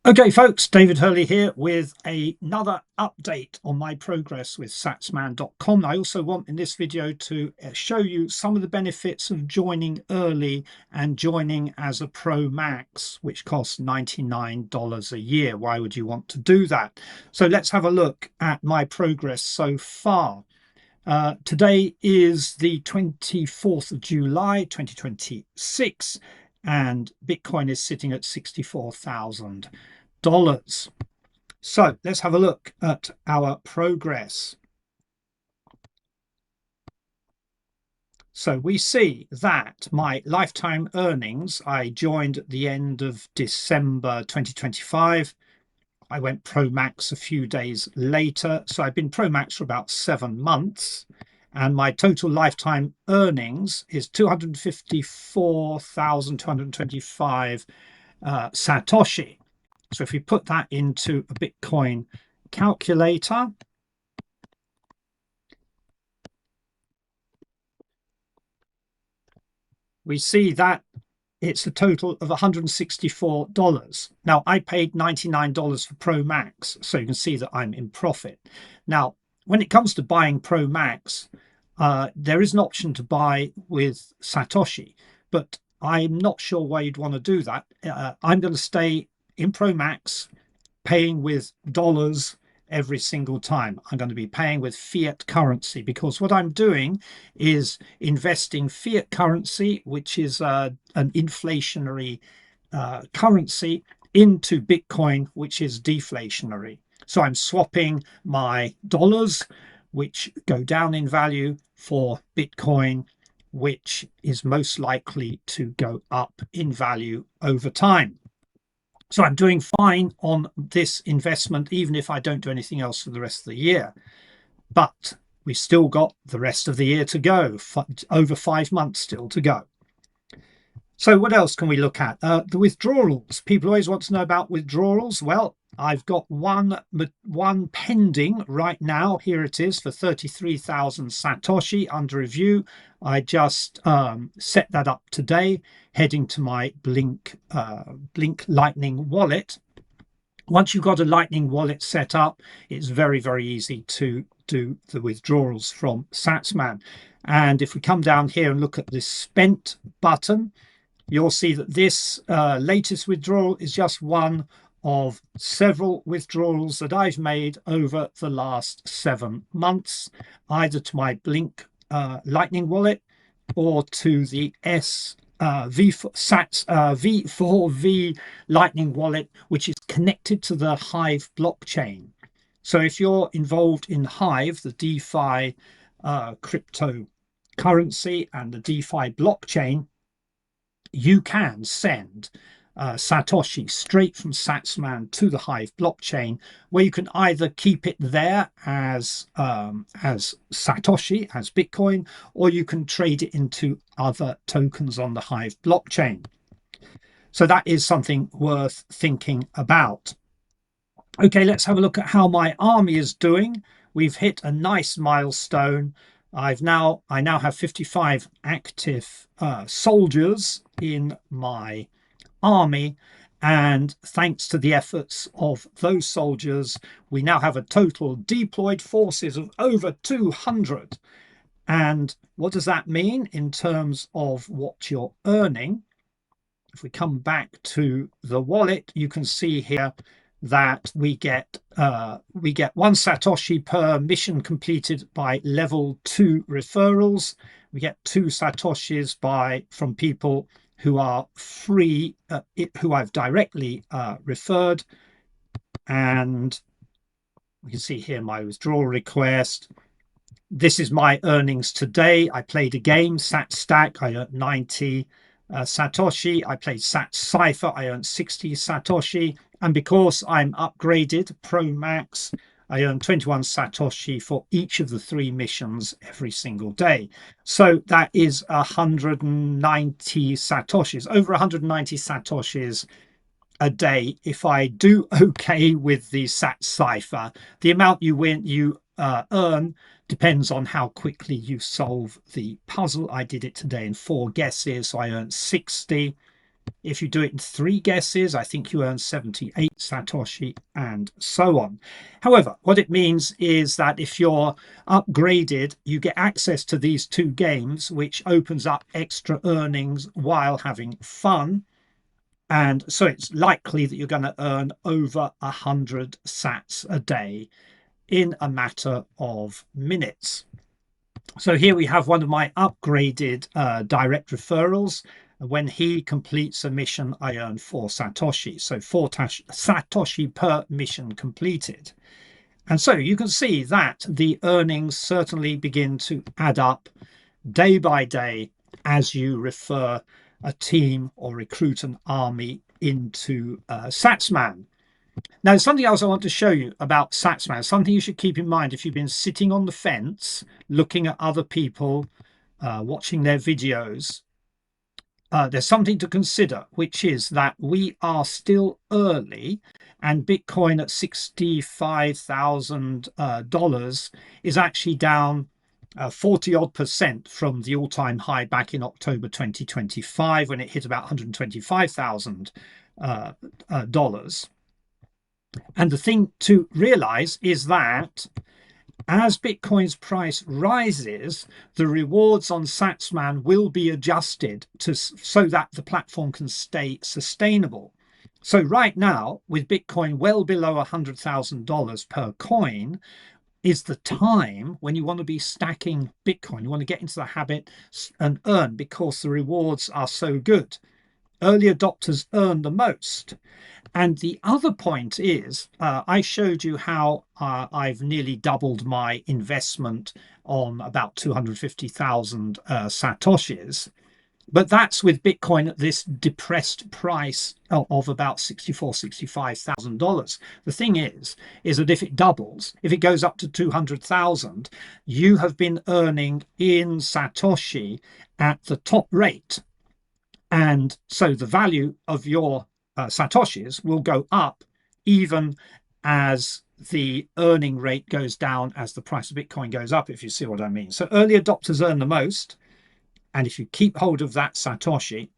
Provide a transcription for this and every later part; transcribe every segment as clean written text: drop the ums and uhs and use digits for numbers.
Okay, folks, David Hurley here with another update on my progress with Satsman.com. I also want in this video to show you some of the benefits of joining early and joining as a Pro Max, which costs $99 a year. Why would you want to do that? So let's have a look at my progress so far. Today is the 24th of July, 2026, and Bitcoin is sitting at $64,000. So let's have a look at our progress. So we see that my lifetime earnings, I joined at the end of December 2025. I went Pro Max a few days later. So I've been Pro Max for about 7 months. And my total lifetime earnings is 254,225 Satoshi. So if we put that into a Bitcoin calculator, we see that it's a total of $164. Now, I paid $99 for Pro Max, so you can see that I'm in profit. Now, when it comes to buying Pro Max, there is an option to buy with Satoshi, but I'm not sure why you'd want to do that. I'm going to stay in Pro Max paying with dollars every single time. I'm going to be paying with fiat currency because what I'm doing is investing fiat currency, which is an inflationary currency, into Bitcoin, which is deflationary. So I'm swapping my dollars, which go down in value, for Bitcoin, which is most likely to go up in value over time. So I'm doing fine on this investment, even if I don't do anything else for the rest of the year. But we've still got the rest of the year to go, over 5 months still to go. So what else can we look at? The withdrawals. People always want to know about withdrawals. Well, I've got one pending right now. Here it is for 33,000 Satoshi under review. I just set that up today, heading to my Blink Lightning wallet. Once you've got a Lightning wallet set up, it's very, very easy to do the withdrawals from Satsman. And if we come down here and look at this spent button, you'll see that this latest withdrawal is just one of several withdrawals that I've made over the last 7 months, either to my Blink Lightning wallet or to the V4V Lightning wallet, which is connected to the Hive blockchain. So if you're involved in Hive, the DeFi cryptocurrency and the DeFi blockchain, you can send Satoshi straight from Satsman to the Hive blockchain, where you can either keep it there as Satoshi, as Bitcoin, or you can trade it into other tokens on the Hive blockchain. So that is something worth thinking about. Okay, let's have a look at how my army is doing. We've hit a nice milestone. I now have 55 active soldiers in my army, and thanks to the efforts of those soldiers, we now have a total deployed forces of over 200. And what does that mean in terms of what you're earning? If we come back to the wallet, you can see here that we get 1 Satoshi per mission completed by level 2 referrals. We get 2 Satoshis from people who are free, who I've directly referred. And you can see here my withdrawal request. This is my earnings today. I played a game, Sat Stack, I earned 90 Satoshi. I played Sat Cipher, I earned 60 Satoshi. And because I'm upgraded Pro Max, I earn 21 Satoshi for each of the 3 missions every single day. So that is 190 Satoshis, over 190 Satoshis a day if I do okay with the Sat Cipher. The amount you earn depends on how quickly you solve the puzzle. I did it today in 4 guesses, so I earned 60. If you do it in 3 guesses, I think you earn 78 Satoshi, and so on. However, what it means is that if you're upgraded, you get access to these 2 games, which opens up extra earnings while having fun. And so it's likely that you're going to earn over 100 sats a day in a matter of minutes. So here we have one of my upgraded direct referrals. When he completes a mission, I earn 4 Satoshi. So 4 Satoshi per mission completed. And so you can see that the earnings certainly begin to add up day by day as you refer a team or recruit an army into Satsman. Now, something else I want to show you about Satsman, something you should keep in mind if you've been sitting on the fence, looking at other people, watching their videos. There's something to consider, which is that we are still early, and Bitcoin at $65,000 is actually down 40 odd percent from the all-time high back in October 2025 when it hit about $125,000. And the thing to realize is that as Bitcoin's price rises, the rewards on Satsman will be adjusted so that the platform can stay sustainable. So right now, with Bitcoin well below $100,000 per coin, is the time when you want to be stacking Bitcoin. You want to get into the habit and earn because the rewards are so good. Early adopters earn the most. And the other point is, I showed you how I've nearly doubled my investment on about 250,000 Satoshis. But that's with Bitcoin at this depressed price of about $65,000. The thing is that if it doubles, if it goes up to 200,000, you have been earning in Satoshi at the top rate. And so the value of your Satoshis will go up even as the earning rate goes down as the price of Bitcoin goes up, if you see what I mean. So early adopters earn the most. And if you keep hold of that Satoshi,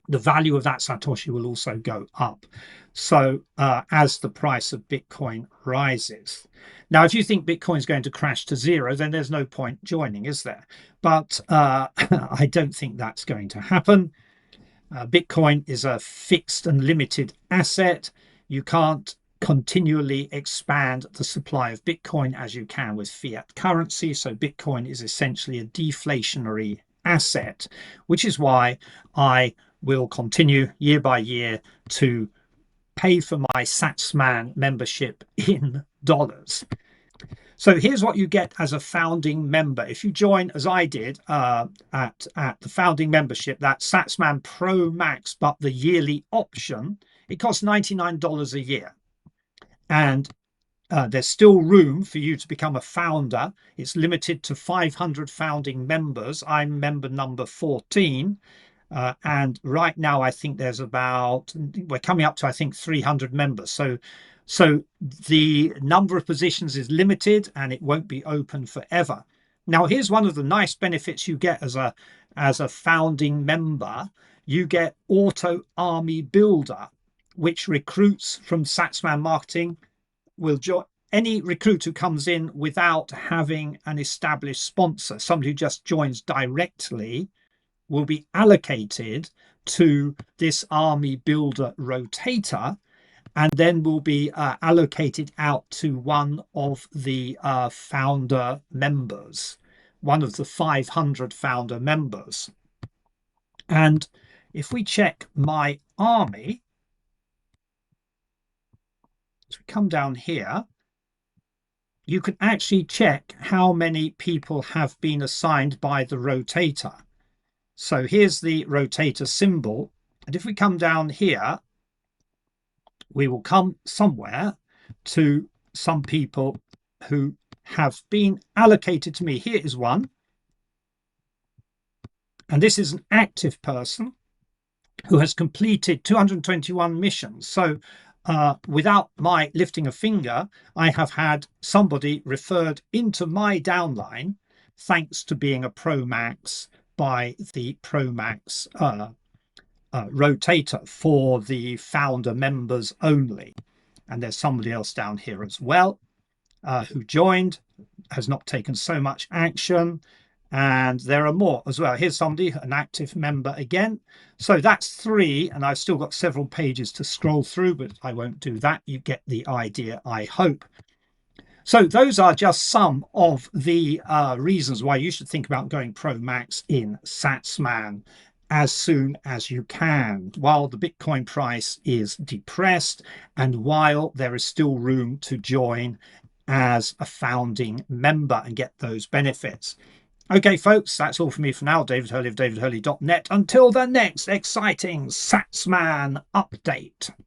the value of that Satoshi will also go up. So as the price of Bitcoin rises. Now, if you think Bitcoin is going to crash to zero, then there's no point joining, is there? But I don't think that's going to happen. Bitcoin is a fixed and limited asset. You can't continually expand the supply of Bitcoin as you can with fiat currency. So Bitcoin is essentially a deflationary asset, which is why I will continue year by year to pay for my Satsman membership in dollars. So here's what you get as a founding member. If you join, as I did, at the founding membership, that Satsman Pro Max, but the yearly option, it costs $99 a year. And there's still room for you to become a founder. It's limited to 500 founding members. I'm member number 14. And right now, I think we're coming up to, I think, 300 members. So the number of positions is limited and it won't be open forever. Now, here's one of the nice benefits you get as a founding member. You get Auto Army Builder, which recruits from Satsman Marketing will join. Any recruit who comes in without having an established sponsor, somebody who just joins directly, will be allocated to this Army Builder rotator, and then will be allocated out to one of the founder members, one of the 500 founder members. And if we check my army, as we come down here, you can actually check how many people have been assigned by the rotator. So here's the rotator symbol. And if we come down here, we will come somewhere to some people who have been allocated to me. Here is one. And this is an active person who has completed 221 missions. So without my lifting a finger, I have had somebody referred into my downline thanks to being a Pro Max by the Pro Max rotator for the founder members only. And there's somebody else down here as well who joined, has not taken so much action. And there are more as well. Here's somebody, an active member again. So that's 3, and I've still got several pages to scroll through, but I won't do that. You get the idea, I hope. So those are just some of the reasons why you should think about going Pro Max in Satsman as soon as you can, while the Bitcoin price is depressed and while there is still room to join as a founding member and get those benefits. Okay, folks, that's all for me for now. David Hurley of davidhurley.net. Until the next exciting Satsman update.